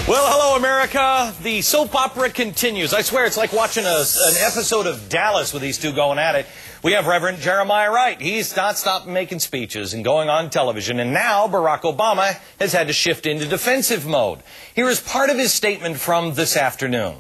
Well, hello, America. The soap opera continues. I swear it's like watching an episode of Dallas with these two going at it. We have Reverend Jeremy Wright. He's not stopping making speeches and going on television. And now Barack Obama has had to shift into defensive mode. Here is part of his statement from this afternoon.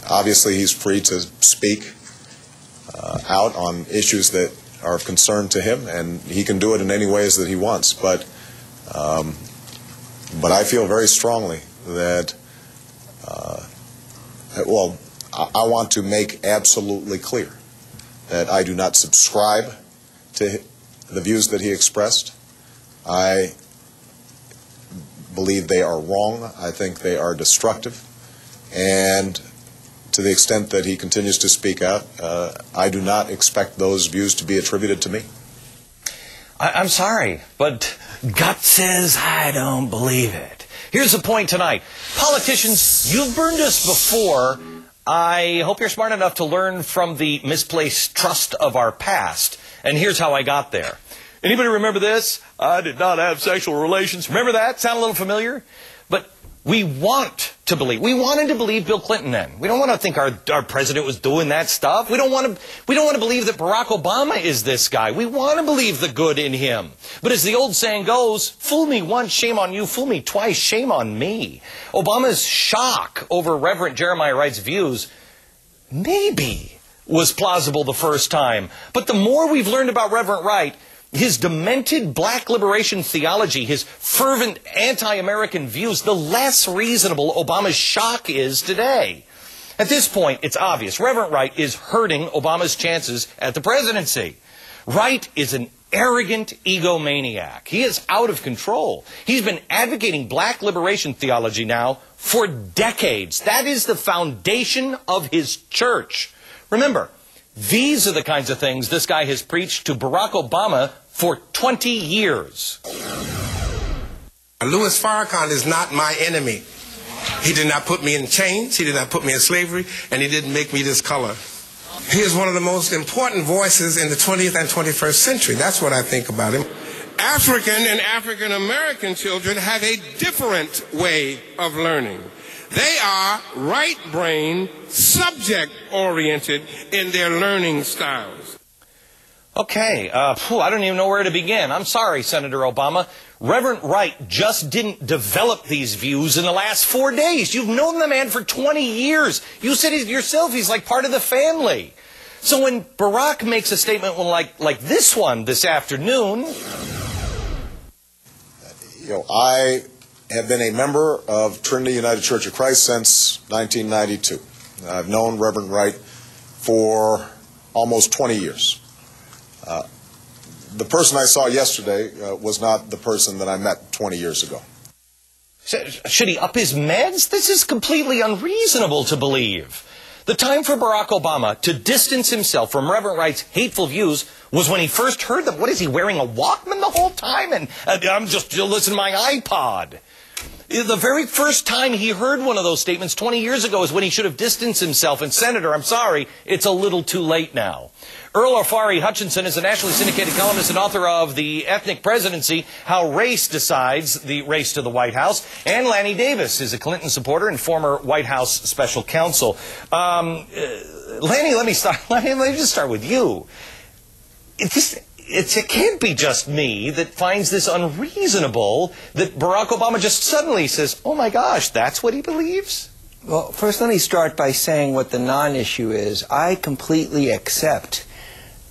Obviously, he's free to speak out on issues that are of concern to him, and he can do it in any ways that he wants. But I feel very strongly that, well, I want to make absolutely clear that I do not subscribe to the views that he expressed. I believe they are wrong. I think they are destructive. And to the extent that he continues to speak out, I do not expect those views to be attributed to me. I'm sorry, but gut says I don't believe it. Here's the point tonight. Politicians, you've burned us before. I hope you're smart enough to learn from the misplaced trust of our past. And here's how I got there. Anybody remember this? I did not have sexual relations. Remember that? Sound a little familiar? But we want to believe. We wanted to believe Bill Clinton then. We don't want to think our president was doing that stuff. We don't want to believe that Barack Obama is this guy. We want to believe the good in him. But as the old saying goes, fool me once, shame on you. Fool me twice, shame on me. Obama's shock over Reverend Jeremy Wright's views maybe was plausible the first time. But the more we've learned about Reverend Wright, his demented black liberation theology, his fervent anti-American views, the less reasonable Obama's shock is today. At this point, it's obvious. Reverend Wright is hurting Obama's chances at the presidency. Wright is an arrogant egomaniac. He is out of control. He's been advocating black liberation theology now for decades. That is the foundation of his church. Remember, these are the kinds of things this guy has preached to Barack Obama for 20 years. Louis Farrakhan is not my enemy. He did not put me in chains, he did not put me in slavery, and he didn't make me this color. He is one of the most important voices in the 20th and 21st century. That's what I think about him. African and African American children have a different way of learning. They are right-brain, subject-oriented in their learning styles. Okay, I don't even know where to begin. I'm sorry, Senator Obama. Reverend Wright just didn't develop these views in the last 4 days. You've known the man for 20 years. You said it yourself, he's like part of the family. So when Barack makes a statement like this one this afternoon... I have been a member of Trinity United Church of Christ since 1992. I've known Reverend Wright for almost 20 years. The person I saw yesterday was not the person that I met 20 years ago. Should he up his meds? This is completely unreasonable to believe. The time for Barack Obama to distance himself from Reverend Wright's hateful views was when he first heard them. What is he, wearing a Walkman the whole time? And I'm just listening to my iPod. The very first time he heard one of those statements 20 years ago is when he should have distanced himself. And Senator, I'm sorry, it's a little too late now. Earl Ofari Hutchinson is a nationally syndicated columnist and author of The Ethnic Presidency, How Race Decides the Race to the White House. And Lanny Davis is a Clinton supporter and former White House special counsel. Lanny, let me just start with you. It can't be just me that finds this unreasonable that Barack Obama just suddenly says, oh my gosh, that's what he believes? Well, first let me start by saying what the non-issue is. I completely accept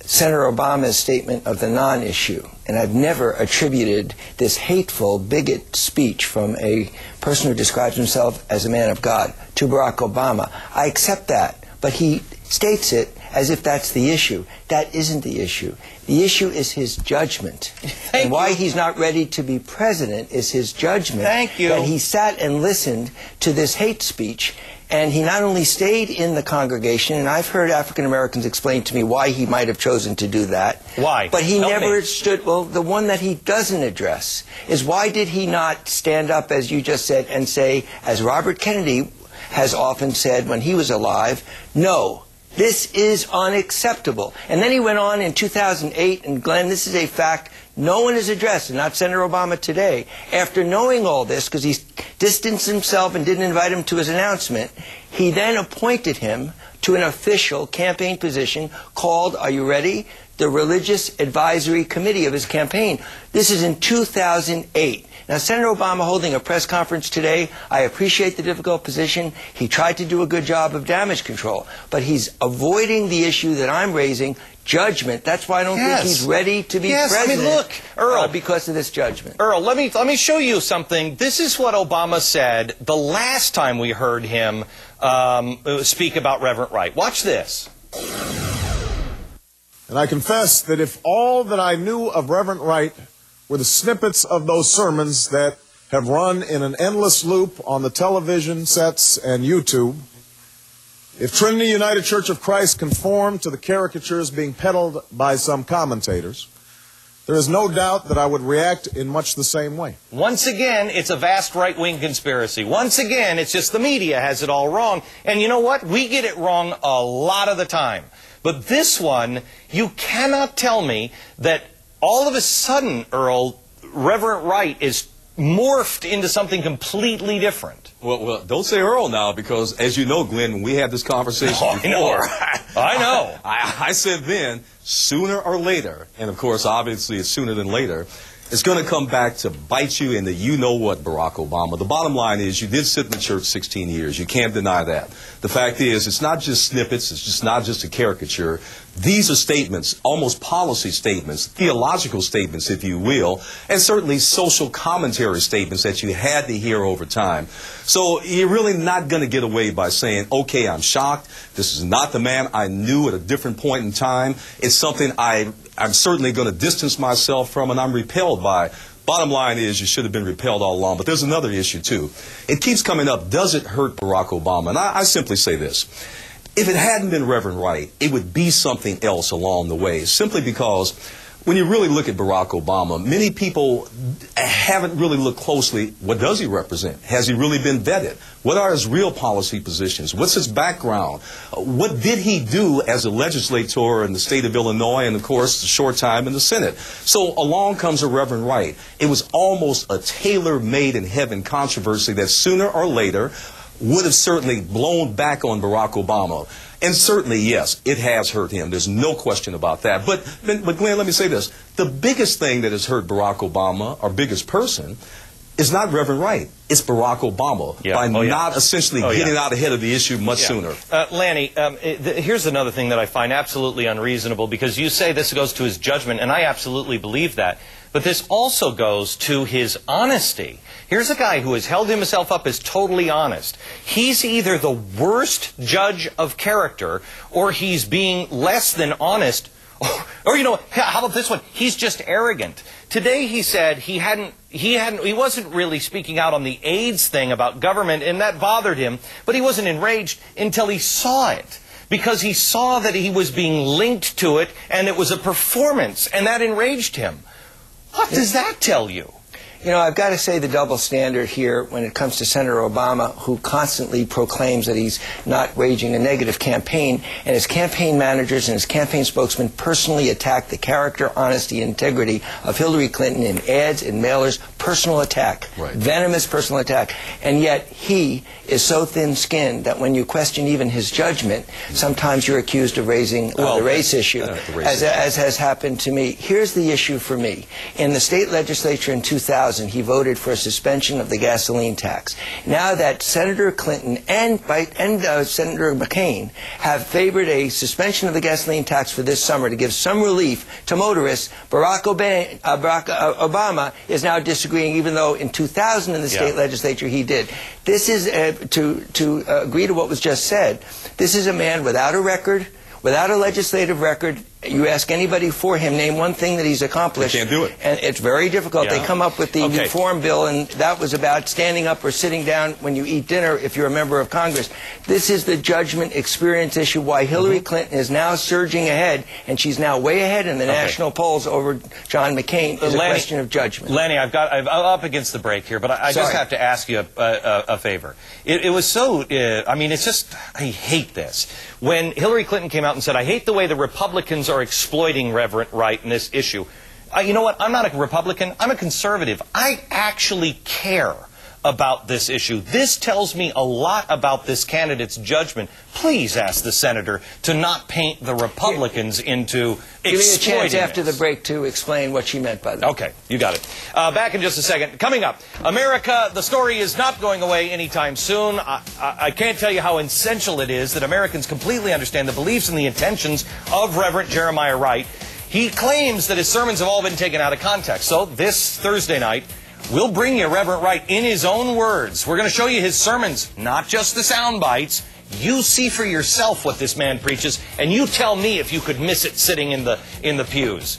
Senator Obama's statement of the non-issue, and I've never attributed this hateful, bigot speech from a person who describes himself as a man of God to Barack Obama. I accept that, but he states it as if that's the issue. That isn't the issue. The issue is his judgment. And why he's not ready to be president is his judgment. Thank you. That he sat and listened to this hate speech, and he not only stayed in the congregation, and I've heard African Americans explain to me why he might have chosen to do that. Why? But he Help never me. stood, well, the one that he doesn't address is why did he not stand up, as you just said, and say, as Robert Kennedy has often said when he was alive, no, this is unacceptable. And then he went on in 2008, and Glenn, this is a fact no one has addressed, and not Senator Obama today, after knowing all this, because he distanced himself and didn't invite him to his announcement, he then appointed him to an official campaign position called, are you ready, the Religious Advisory Committee of his campaign. This is in 2008. Now, Senator Obama holding a press conference today, I appreciate the difficult position. He tried to do a good job of damage control, but he's avoiding the issue that I'm raising, judgment. That's why I don't think he's ready to be president. I mean, look, Earl, because of this judgment. Earl, let me show you something. This is what Obama said the last time we heard him speak about Reverend Wright. Watch this. And I confess that if all that I knew of Reverend Wright were the snippets of those sermons that have run in an endless loop on the television sets and YouTube, if Trinity United Church of Christ conformed to the caricatures being peddled by some commentators, there is no doubt that I would react in much the same way. Once again, it's a vast right-wing conspiracy. Once again, it's just the media has it all wrong. And you know what? We get it wrong a lot of the time. But this one, you cannot tell me that all of a sudden, Earl, Reverend Wright is morphed into something completely different. Well, don't say Earl now, because as you know, Glenn, when we had this conversation before, I know. I said then, sooner or later, and of course, obviously it's sooner than later, it's going to come back to bite you in the you-know-what, Barack Obama. The bottom line is you did sit in the church 16 years. You can't deny that. The fact is, it's not just snippets. It's just not just a caricature. These are statements, almost policy statements, theological statements, if you will, and certainly social commentary statements that you had to hear over time. So you're really not going to get away by saying, okay, I'm shocked. This is not the man I knew at a different point in time. It's something I'm certainly going to distance myself from, and I'm repelled by. Bottom line is you should have been repelled all along. But there's another issue, too. It keeps coming up, does it hurt Barack Obama? And I simply say this. If it hadn't been Reverend Wright, it would be something else along the way, simply because when you really look at Barack Obama, many people haven't really looked closely. What does he represent? Has he really been vetted? What are his real policy positions? What's his background? What did he do as a legislator in the state of Illinois and, of course, a short time in the Senate? So along comes a Reverend Wright. It was almost a tailor-made in heaven controversy that sooner or later would have certainly blown back on Barack Obama. And certainly, yes, it has hurt him. There's no question about that. But Glenn, let me say this. The biggest thing that has hurt Barack Obama, our biggest person, is not Reverend Wright. It's Barack Obama by not essentially getting out ahead of the issue much sooner. Lanny, here's another thing that I find absolutely unreasonable, because you say this goes to his judgment, and I absolutely believe that. But this also goes to his honesty. Here's a guy who has held himself up as totally honest. He's either the worst judge of character, or he's being less than honest, or you know, how about this one? He's just arrogant. Today he said he wasn't really speaking out on the AIDS thing about government, and that bothered him, but he wasn't enraged until he saw it. Because he saw that he was being linked to it, and it was a performance, and that enraged him. What does that tell you? You know, I've got to say the double standard here when it comes to Senator Obama, who constantly proclaims that he's not waging a negative campaign, and his campaign managers and his campaign spokesmen personally attack the character, honesty, and integrity of Hillary Clinton in ads and mailers. Personal attack. Right. Venomous personal attack. And yet he is so thin-skinned that when you question even his judgment, sometimes you're accused of raising the race issue, as has happened to me. Here's the issue for me. In the state legislature in 2000, he voted for a suspension of the gasoline tax. Now that Senator Clinton and Senator McCain have favored a suspension of the gasoline tax for this summer to give some relief to motorists, Barack Obama is now disagreeing, even though in 2000 in the state legislature he did. This is, to agree to what was just said, this is a man without a record, without a legislative record. You ask anybody for him, name one thing that he's accomplished. They can't do it. And it's very difficult. Yeah. They come up with the reform bill, and that was about standing up or sitting down when you eat dinner if you're a member of Congress. This is the judgment experience issue, why Hillary Clinton is now surging ahead, and she's now way ahead in the national polls over John McCain. It's a question of judgment. Lanny, I'm up against the break here, but I just have to ask you a favor. It was so, I mean, it's just, I hate this. When Hillary Clinton came out and said, I hate the way the Republicans are exploiting Reverend Wright in this issue, You know what? I'm not a Republican. I'm a conservative. I actually care about this issue. This tells me a lot about this candidate's judgment. Please ask the senator to not paint the Republicans into exploiting Give me a chance after this. the break to explain what she meant by that. Okay, you got it. Back in just a second. Coming up, America, the story is not going away anytime soon. I can't tell you how essential it is that Americans completely understand the beliefs and the intentions of Reverend Jeremy Wright. He claims that his sermons have all been taken out of context. So this Thursday night, we'll bring you Reverend Wright in his own words. We're going to show you his sermons, not just the sound bites. You see for yourself what this man preaches, and you tell me if you could miss it sitting in the pews.